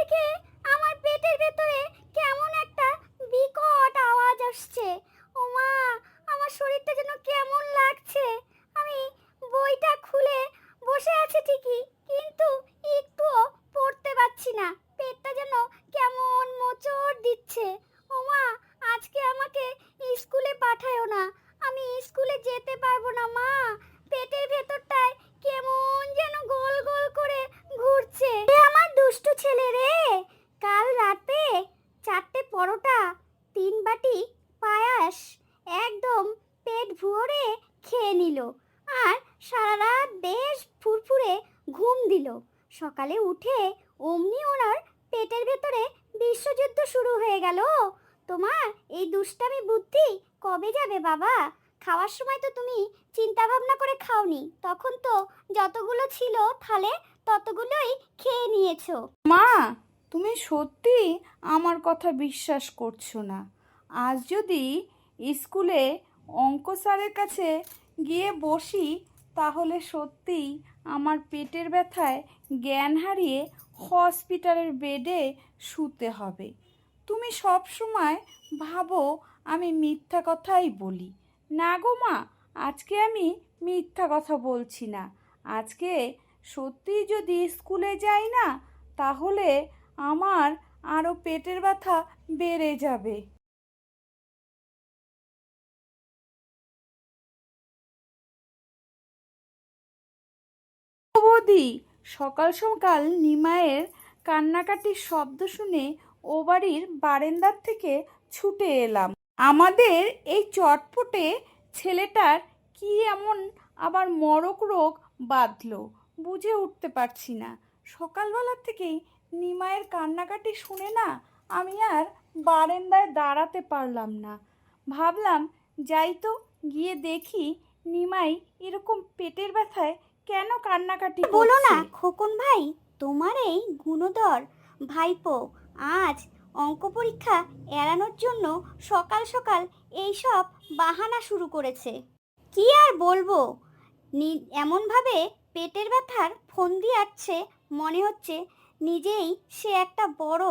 থেকে আমার পেটের ভেতরে কেমন একটা বিকট আওয়াজ আসছে। ও মা, আমার শরীরটা যেন কেমন লাগছে। আমি বইটা খুলে বসে আছি ঠিকই, কিন্তু একটুও পড়তে পারছি না। পেটটা যেন কেমন মোচড় দিচ্ছে। ও মা, আজকে আমাকে স্কুলে পাঠায়ো না, আমি স্কুলে যেতে পারবো না মা। পেটের ভেতরটায় কেমন যেন গোল গোল করে ঘুরছে। এ আমার দুষ্টু ছেলে রে, কাল রাতে 4টে পরোটা, 3 বাটি পায়াস একদম পেট ভরে খেয়ে নিল, আর সারা রাত বেশ ফুরফুরে ঘুম দিল। সকালে উঠে অমনি ওনার পেটের ভেতরে বিশ্বযুদ্ধ শুরু হয়ে গেল। তোমার এই দুষ্টামি বুদ্ধি কবে যাবে বাবা? খাওয়ার সময় তো তুমি চিন্তা ভাবনা করে খাওনি, তখন তো যতগুলো ছিল থালে ততগুলোই খেয়ে নিয়েছো। মা, তুমি সত্যি আমার কথা বিশ্বাস করছো না? আজ যদি স্কুলে অঙ্ক স্যারের কাছে গিয়ে বসি, তাহলে সত্যিই আমার পেটের ব্যথায় জ্ঞান হারিয়ে হসপিটালের বেডে শুতে হবে। তুমি সব সময় ভাবো আমি মিথ্যা কথাই বলি। না গো মা, আজকে আমি মিথ্যা কথা বলছি না। আজকে সত্যিই যদি স্কুলে যাই না, তাহলে আমার আরও পেটের ব্যথা বেড়ে যাবে। বৌদি, সকাল সকাল নিমায়ের কান্নাকাটির শব্দ শুনে ও বাড়ির বারান্দার থেকে ছুটে এলাম। আমাদের এই চটপটে ছেলেটার কি এমন আবার মরক রোগ বাঁধলো, বুঝে উঠতে পারছি না। সকালবেলার থেকেই নিমায়ের কান্নাকাটি শুনে না আমি আর বারান্দায় দাঁড়াতে পারলাম না। ভাবলাম যাই তো, গিয়ে দেখি নিমাই এরকম পেটের ব্যথায় কেন কান্নাকাটি বলো না করছে। খোকন ভাই, তোমার এই গুণধর ভাইপো আজ অঙ্ক পরীক্ষা এড়ানোর জন্য সকাল সকাল এইসব বাহানা শুরু করেছে। কি আর বলবো, এমনভাবে পেটের ব্যথার ফন্দি আঁটছে, মনে হচ্ছে নিজেই সে একটা বড়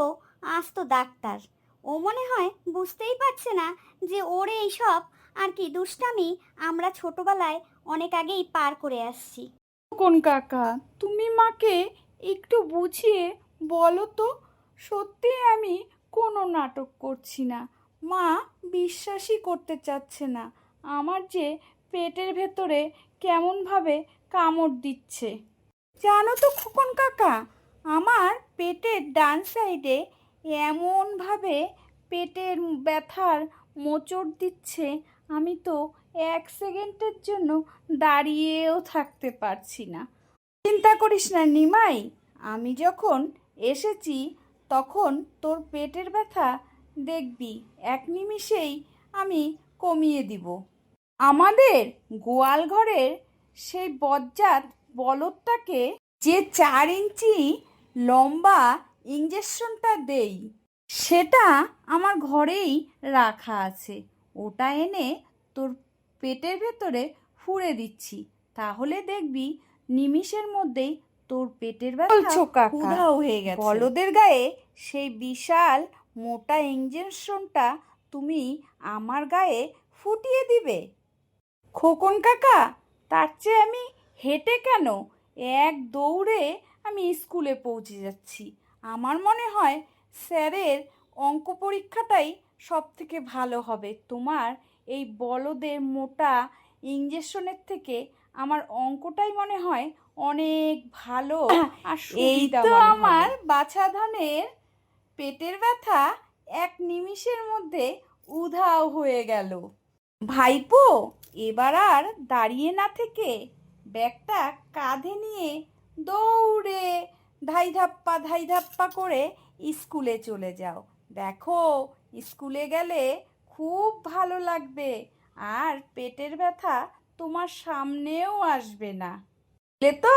আস্ত ডাক্তার। ও মনে হয় বুঝতেই পারছে না যে ওর এইসব আর কি দুষ্টামি আমরা ছোটবেলায় অনেক আগেই পার করে আসছি। কোন কাকা, তুমি মাকে একটু বুঝিয়ে বলো তো। সত্যি আমি কোনো নাটক করছি না। মা বিশ্বাসই করতে চাচ্ছে না আমার যে পেটের ভেতরে কেমনভাবে কামড় দিচ্ছে। জানো তো খোকন কাকা, আমার পেটের ডান সাইডে এমনভাবে পেটের ব্যথার মোচড় দিচ্ছে, আমি তো 1 সেকেন্ডের জন্য দাঁড়িয়েও থাকতে পারছি না। চিন্তা করিস না নিমাই, আমি যখন এসেছি তখন তোর পেটের ব্যথা দেখবি 1 নিমিষেই আমি কমিয়ে দিব। আমাদের গোয়াল ঘরের সেই বজ্জাত বলদটাকে যে 4 ইঞ্চি লম্বা ইঞ্জেকশনটা দেই, সেটা আমার ঘরেই রাখা আছে। ওটা এনে তোর পেটের ভেতরে ফুঁড়ে দিচ্ছি, তাহলে দেখবি নিমিষের মধ্যেই তোর পেটের ব্যথা উধাও হয়ে গেছে। বলদের গায়ে সেই বিশাল মোটা ইঞ্জেকশনটা তুমি আমার গায়ে ফুটিয়ে দিবে? খোকন কাকা, তার চেয়ে আমি হেঁটে কেন, এক দৌড়ে আমি স্কুলে পৌঁছে যাচ্ছি। আমার মনে হয় স্যারের অঙ্ক পরীক্ষাটাই সব থেকে ভালো হবে। তোমার এই বলদের মোটা ইঞ্জেকশনের থেকে আমার অঙ্কটাই মনে হয় অনেক ভালো আর সুবিধা মনে হবে। এই তো আমার বাছা ধনের পেটের ব্যথা 1 নিমিষের মধ্যে উধাও হয়ে গেল। ভাইপো, এবার আর দাঁড়িয়ে না থেকে ব্যাগটা কাঁধে নিয়ে দৌড়ে ধাই ধাপ্পা করে স্কুলে চলে যাও। দেখো, স্কুলে গেলে খুব ভালো লাগবে, আর পেটের ব্যথা তোমার সামনেও আসবে না। তো